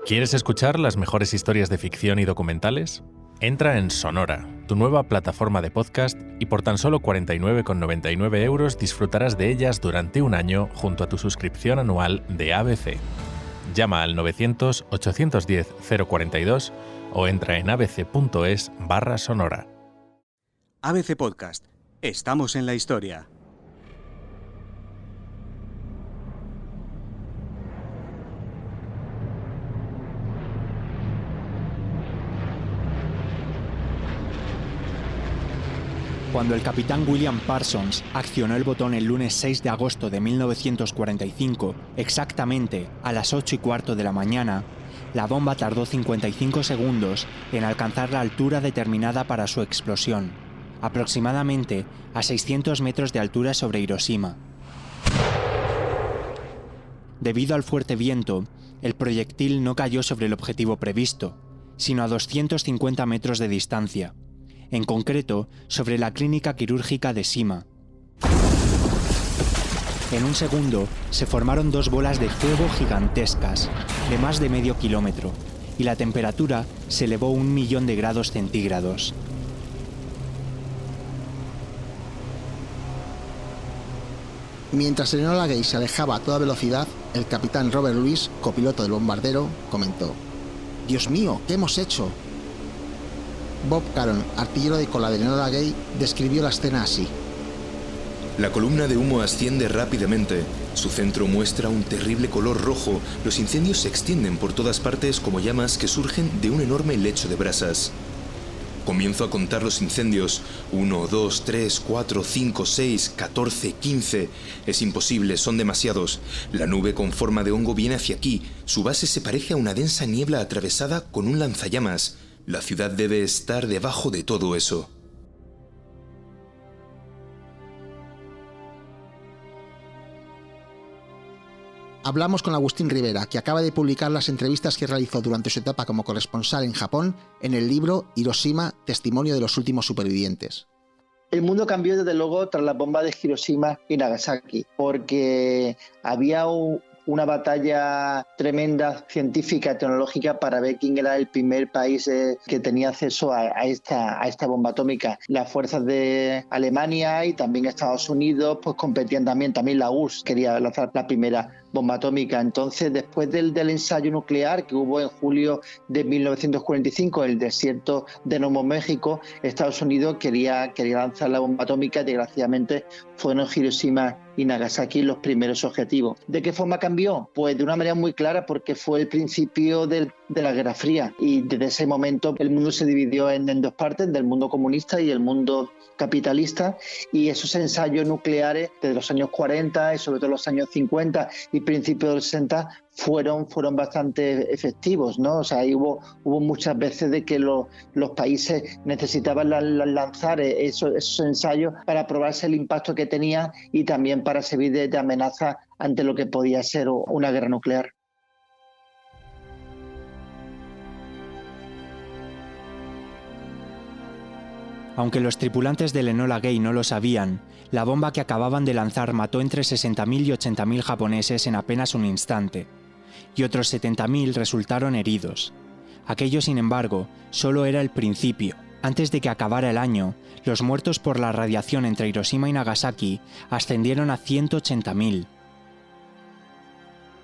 ¿Quieres escuchar las mejores historias de ficción y documentales? Entra en Sonora, tu nueva plataforma de podcast, y por tan solo 49,99 € disfrutarás de ellas durante un año junto a tu suscripción anual de ABC. Llama al 900-810-042 o entra en abc.es/sonora. ABC Podcast. Estamos en la historia. Cuando el capitán William Parsons accionó el botón el lunes 6 de agosto de 1945, exactamente a las 8:15 de la mañana, la bomba tardó 55 segundos en alcanzar la altura determinada para su explosión, aproximadamente a 600 metros de altura sobre Hiroshima. Debido al fuerte viento, el proyectil no cayó sobre el objetivo previsto, sino a 250 metros de distancia, en concreto sobre la clínica quirúrgica de Shima. En un segundo se formaron dos bolas de fuego gigantescas, de más de medio kilómetro, y la temperatura se elevó 1.000.000 de grados centígrados. Mientras el Enola Gay se alejaba a toda velocidad, el capitán Robert Louis, copiloto del bombardero, comentó: «Dios mío, ¿qué hemos hecho?». Bob Caron, artillero de cola del Enola Gay, describió la escena así: La columna de humo asciende rápidamente. Su centro muestra un terrible color rojo. Los incendios se extienden por todas partes como llamas que surgen de un enorme lecho de brasas. Comienzo a contar los incendios. 1, 2, 3, 4, 5, 6, 14, 15. Es imposible, son demasiados. La nube con forma de hongo viene hacia aquí. Su base se parece a una densa niebla atravesada con un lanzallamas. La ciudad debe estar debajo de todo eso. Hablamos con Agustín Rivera, que acaba de publicar las entrevistas que realizó durante su etapa como corresponsal en Japón en el libro Hiroshima, testimonio de los últimos supervivientes. El mundo cambió desde luego tras la bomba de Hiroshima y Nagasaki, porque había una batalla tremenda científica, tecnológica, para ver quién era el primer país que tenía acceso a esta bomba atómica. Las fuerzas de Alemania y también Estados Unidos pues competían también la URSS quería lanzar la primera bomba atómica. Entonces, después del ensayo nuclear que hubo en julio de 1945 en el desierto de Nuevo México, Estados Unidos quería lanzar la bomba atómica. Desgraciadamente fueron Hiroshima y Nagasaki los primeros objetivos. ¿De qué forma cambió? Pues de una manera muy clara, porque fue el principio de la Guerra Fría, y desde ese momento el mundo se dividió en dos partes, del mundo comunista y el mundo capitalista, y esos ensayos nucleares desde los años 40 y sobre todo los años 50 y principios de los 60 fueron bastante efectivos, ¿no? O sea, ahí hubo muchas veces de que los países necesitaban lanzar esos ensayos para probarse el impacto que tenía y también para servir de amenaza ante lo que podía ser una guerra nuclear. Aunque los tripulantes del Enola Gay no lo sabían, la bomba que acababan de lanzar mató entre 60.000 y 80.000 japoneses en apenas un instante, y otros 70.000 resultaron heridos. Aquello, sin embargo, solo era el principio. Antes de que acabara el año, los muertos por la radiación entre Hiroshima y Nagasaki ascendieron a 180.000.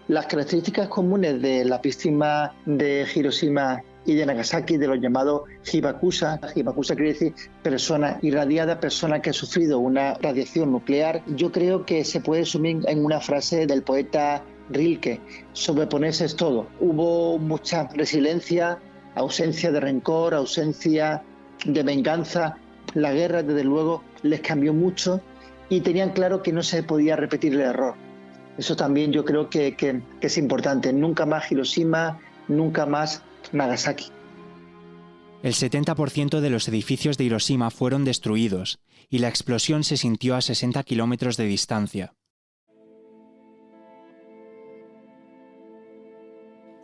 Las características comunes de la víctima de Hiroshima y de Nagasaki, de los llamados Hibakusha. Hibakusha quiere decir persona irradiada, persona que ha sufrido una radiación nuclear. Yo creo que se puede resumir en una frase del poeta Rilke: sobreponerse es todo. Hubo mucha resiliencia, ausencia de rencor, ausencia de venganza. La guerra, desde luego, les cambió mucho y tenían claro que no se podía repetir el error. Eso también yo creo que es importante. Nunca más Hiroshima, nunca más Nagasaki. El 70% de los edificios de Hiroshima fueron destruidos y la explosión se sintió a 60 kilómetros de distancia.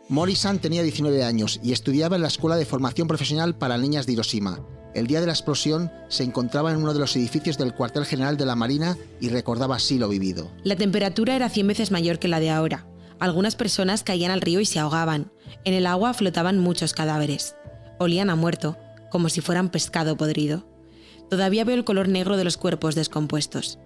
Mori-san tenía 19 años y estudiaba en la Escuela de Formación Profesional para Niñas de Hiroshima. El día de la explosión se encontraba en uno de los edificios del cuartel general de la Marina y recordaba así lo vivido. La temperatura era 100 veces mayor que la de ahora. Algunas personas caían al río y se ahogaban. En el agua flotaban muchos cadáveres. Olían a muerto, como si fueran pescado podrido. Todavía veo el color negro de los cuerpos descompuestos.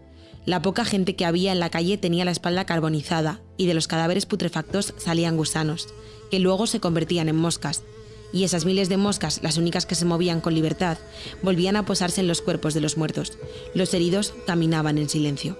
La poca gente que había en la calle tenía la espalda carbonizada y de los cadáveres putrefactos salían gusanos, que luego se convertían en moscas. Y esas miles de moscas, las únicas que se movían con libertad, volvían a posarse en los cuerpos de los muertos. Los heridos caminaban en silencio.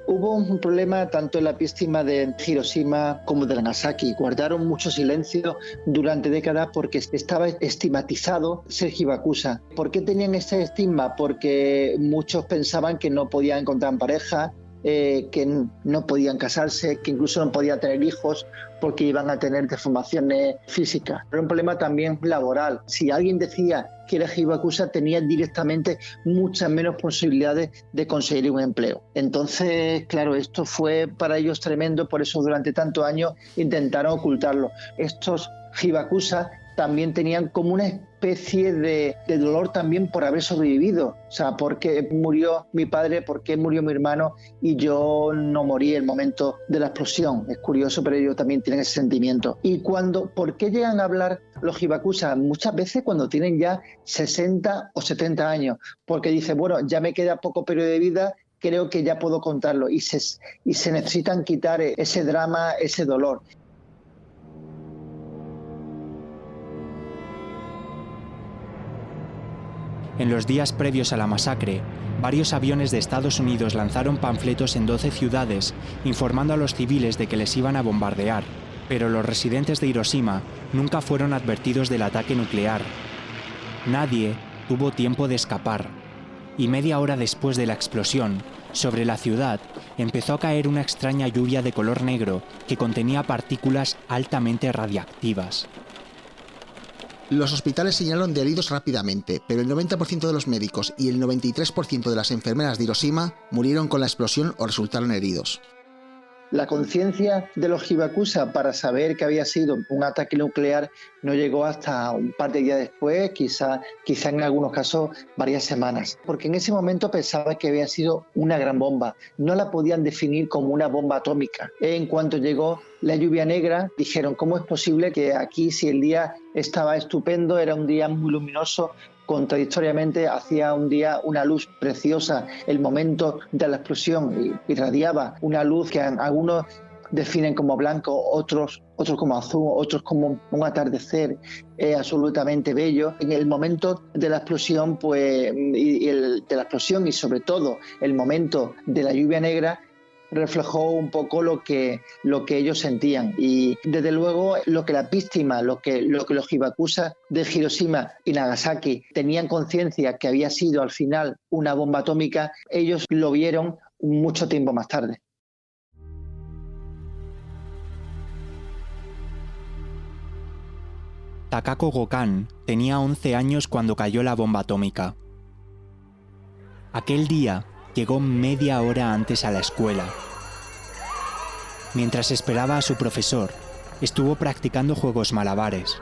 Hubo un problema tanto en la víctima de Hiroshima como de Nagasaki. Guardaron mucho silencio durante décadas porque estaba estigmatizado ser Hibakusha. ¿Por qué tenían ese estigma? Porque muchos pensaban que no podían encontrar pareja, que no podían casarse, que incluso no podían tener hijos porque iban a tener deformaciones físicas. Era un problema también laboral. Si alguien decía que era Hibakusha, tenía directamente muchas menos posibilidades de conseguir un empleo. Entonces, claro, esto fue para ellos tremendo, por eso durante tantos años intentaron ocultarlo. Estos Hibakusha también tenían como una especie de dolor también por haber sobrevivido. O sea, ¿por qué murió mi padre? ¿Por qué murió mi hermano? Y yo no morí en el momento de la explosión. Es curioso, pero ellos también tienen ese sentimiento. Y ¿por qué llegan a hablar los Hibakusha? Muchas veces cuando tienen ya 60 o 70 años. Porque dicen, bueno, ya me queda poco periodo de vida, creo que ya puedo contarlo. Y se necesitan quitar ese drama, ese dolor. En los días previos a la masacre, varios aviones de Estados Unidos lanzaron panfletos en 12 ciudades informando a los civiles de que les iban a bombardear, pero los residentes de Hiroshima nunca fueron advertidos del ataque nuclear. Nadie tuvo tiempo de escapar, y media hora después de la explosión, sobre la ciudad empezó a caer una extraña lluvia de color negro que contenía partículas altamente radiactivas. Los hospitales se llenaron de heridos rápidamente, pero el 90% de los médicos y el 93% de las enfermeras de Hiroshima murieron con la explosión o resultaron heridos. La conciencia de los Hibakusha para saber que había sido un ataque nuclear no llegó hasta un par de días después, quizá en algunos casos varias semanas, porque en ese momento pensaba que había sido una gran bomba. No la podían definir como una bomba atómica. En cuanto llegó la lluvia negra, dijeron, ¿cómo es posible que aquí, si el día estaba estupendo, era un día muy luminoso, contradictoriamente hacía un día una luz preciosa? El momento de la explosión irradiaba una luz que algunos definen como blanco, otros como azul, otros como un atardecer absolutamente bello. En el momento de la explosión, de la explosión y sobre todo el momento de la lluvia negra, reflejó un poco lo que ellos sentían. Y desde luego lo que las víctimas, lo que los Hibakusha de Hiroshima y Nagasaki tenían conciencia que había sido al final una bomba atómica, ellos lo vieron mucho tiempo más tarde. Takako Gokan tenía 11 años cuando cayó la bomba atómica. Aquel día llegó media hora antes a la escuela. Mientras esperaba a su profesor, estuvo practicando juegos malabares.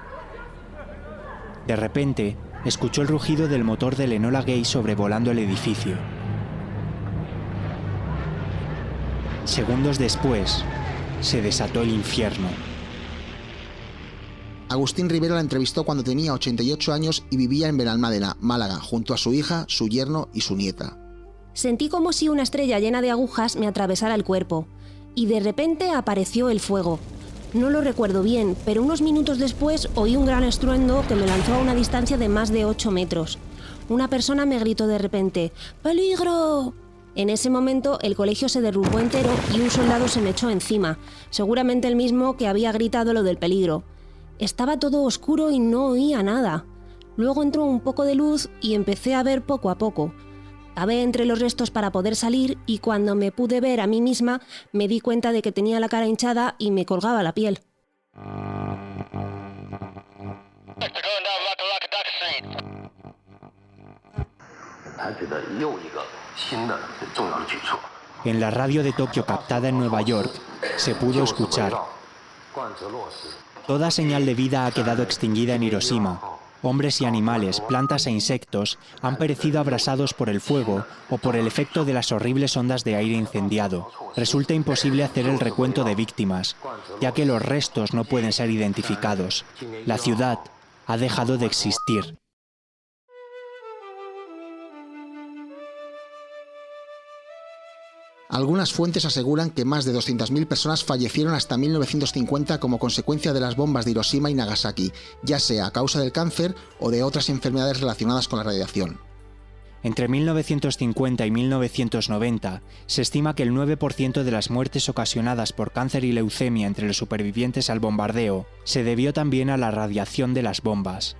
De repente, escuchó el rugido del motor del Enola Gay sobrevolando el edificio. Segundos después, se desató el infierno. Agustín Rivero la entrevistó cuando tenía 88 años y vivía en Benalmádena, Málaga, junto a su hija, su yerno y su nieta. Sentí como si una estrella llena de agujas me atravesara el cuerpo, y de repente apareció el fuego. No lo recuerdo bien, pero unos minutos después oí un gran estruendo que me lanzó a una distancia de más de 8 metros. Una persona me gritó de repente, ¡peligro! En ese momento el colegio se derrumbó entero y un soldado se me echó encima, seguramente el mismo que había gritado lo del peligro. Estaba todo oscuro y no oía nada. Luego entró un poco de luz y empecé a ver poco a poco. Cavé entre los restos para poder salir y cuando me pude ver a mí misma me di cuenta de que tenía la cara hinchada y me colgaba la piel. En la radio de Tokio captada en Nueva York, se pudo escuchar: toda señal de vida ha quedado extinguida en Hiroshima. Hombres y animales, plantas e insectos han perecido abrasados por el fuego o por el efecto de las horribles ondas de aire incendiado. Resulta imposible hacer el recuento de víctimas, ya que los restos no pueden ser identificados. La ciudad ha dejado de existir. Algunas fuentes aseguran que más de 200.000 personas fallecieron hasta 1950 como consecuencia de las bombas de Hiroshima y Nagasaki, ya sea a causa del cáncer o de otras enfermedades relacionadas con la radiación. Entre 1950 y 1990, se estima que el 9% de las muertes ocasionadas por cáncer y leucemia entre los supervivientes al bombardeo se debió también a la radiación de las bombas.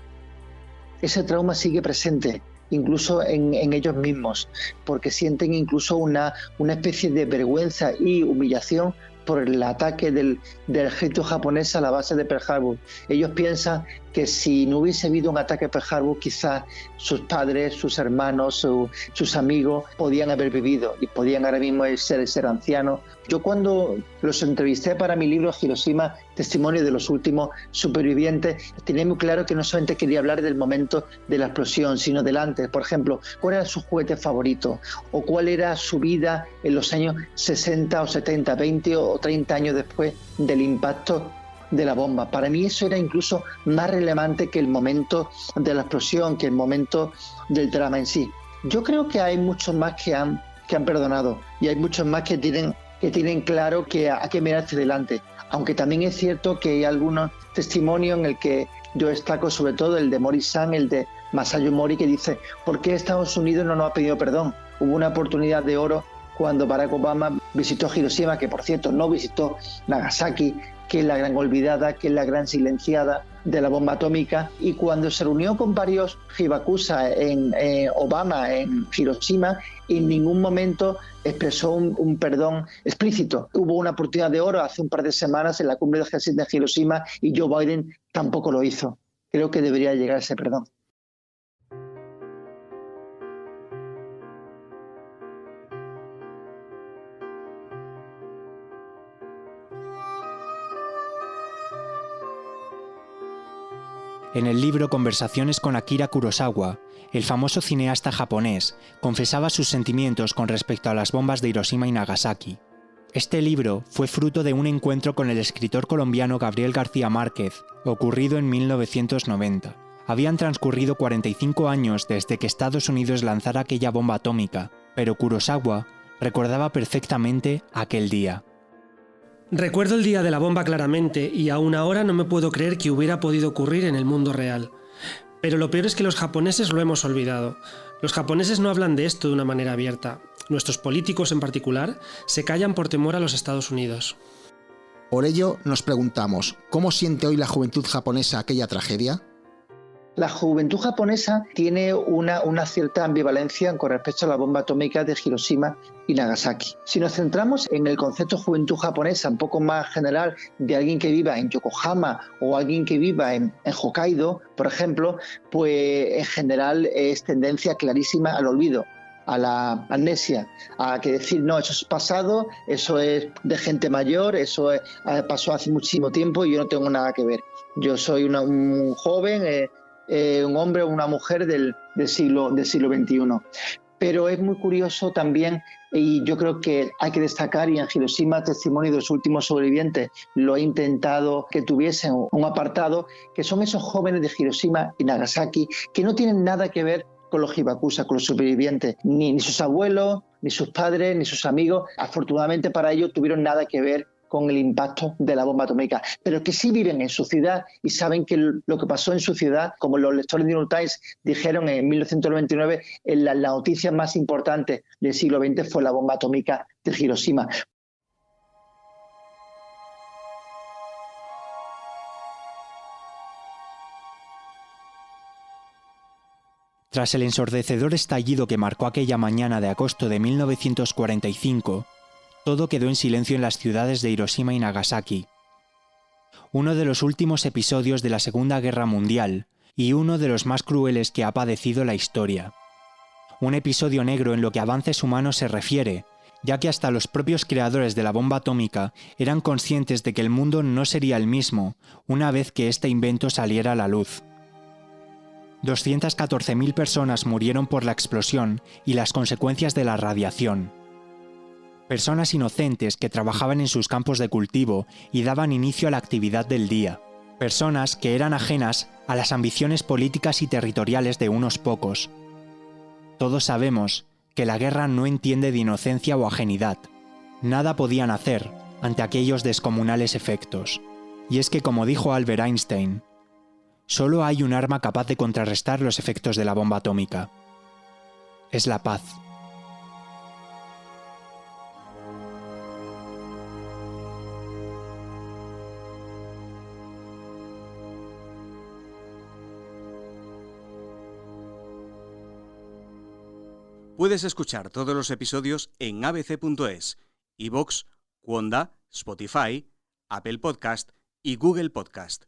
Ese trauma sigue presente, incluso en ellos mismos, porque sienten incluso una especie de vergüenza y humillación por el ataque del ejército japonés a la base de Pearl Harbor. Ellos piensan que si no hubiese habido un ataque a Pearl Harbor, quizás sus padres, sus hermanos, sus amigos podían haber vivido y podían ahora mismo ser ancianos. Yo cuando los entrevisté para mi libro Hiroshima, Testimonio de los últimos supervivientes, tenía muy claro que no solamente quería hablar del momento de la explosión, sino del antes. Por ejemplo, ¿cuál era su juguete favorito? ¿O cuál era su vida en los años 60 o 70, 20 o 30 años después del impacto de la bomba? Para mí eso era incluso más relevante que el momento de la explosión, que el momento del drama en sí. Yo creo que hay muchos más que han perdonado y hay muchos más que tienen claro que hay que mirar hacia adelante. Aunque también es cierto que hay algunos testimonios en el que yo destaco sobre todo el de Mori-san, el de Masayo Mori, que dice: ¿por qué Estados Unidos no nos ha pedido perdón? Hubo una oportunidad de oro cuando Barack Obama visitó Hiroshima, que por cierto no visitó Nagasaki, que es la gran olvidada, que es la gran silenciada de la bomba atómica, y cuando se reunió con varios hibakusa en Obama en Hiroshima, en ningún momento expresó un perdón explícito. Hubo una oportunidad de oro hace un par de semanas en la cumbre de G7 de Hiroshima y Joe Biden tampoco lo hizo. Creo que debería llegar ese perdón. En el libro Conversaciones con Akira Kurosawa, el famoso cineasta japonés confesaba sus sentimientos con respecto a las bombas de Hiroshima y Nagasaki. Este libro fue fruto de un encuentro con el escritor colombiano Gabriel García Márquez, ocurrido en 1990. Habían transcurrido 45 años desde que Estados Unidos lanzara aquella bomba atómica, pero Kurosawa recordaba perfectamente aquel día. Recuerdo el día de la bomba claramente y aún ahora no me puedo creer que hubiera podido ocurrir en el mundo real. Pero lo peor es que los japoneses lo hemos olvidado. Los japoneses no hablan de esto de una manera abierta. Nuestros políticos en particular se callan por temor a los Estados Unidos. Por ello nos preguntamos, ¿cómo siente hoy la juventud japonesa aquella tragedia? La juventud japonesa tiene una cierta ambivalencia con respecto a la bomba atómica de Hiroshima y Nagasaki. Si nos centramos en el concepto juventud japonesa un poco más general de alguien que viva en Yokohama o alguien que viva en Hokkaido, por ejemplo, pues en general es tendencia clarísima al olvido, a la amnesia, a que decir no, eso es pasado, eso es de gente mayor, eso pasó hace muchísimo tiempo y yo no tengo nada que ver. Yo soy un joven, un hombre o una mujer del siglo XXI. Pero es muy curioso también, y yo creo que hay que destacar, y en Hiroshima, Testimonio de los últimos sobrevivientes lo he intentado que tuviesen un apartado, que son esos jóvenes de Hiroshima y Nagasaki que no tienen nada que ver con los hibakusa, con los supervivientes, ni sus abuelos, ni sus padres, ni sus amigos. Afortunadamente para ellos tuvieron nada que ver con el impacto de la bomba atómica, pero que sí viven en su ciudad y saben que lo que pasó en su ciudad, como los lectores de New York Times dijeron en 1999, la noticia más importante del siglo XX fue la bomba atómica de Hiroshima. Tras el ensordecedor estallido que marcó aquella mañana de agosto de 1945, todo quedó en silencio en las ciudades de Hiroshima y Nagasaki. Uno de los últimos episodios de la Segunda Guerra Mundial y uno de los más crueles que ha padecido la historia. Un episodio negro en lo que avances humanos se refiere, ya que hasta los propios creadores de la bomba atómica eran conscientes de que el mundo no sería el mismo una vez que este invento saliera a la luz. 214.000 personas murieron por la explosión y las consecuencias de la radiación. Personas inocentes que trabajaban en sus campos de cultivo y daban inicio a la actividad del día. Personas que eran ajenas a las ambiciones políticas y territoriales de unos pocos. Todos sabemos que la guerra no entiende de inocencia o ajenidad. Nada podían hacer ante aquellos descomunales efectos. Y es que, como dijo Albert Einstein, solo hay un arma capaz de contrarrestar los efectos de la bomba atómica. Es la paz. Puedes escuchar todos los episodios en abc.es, iVoox, Wanda, Spotify, Apple Podcast y Google Podcast.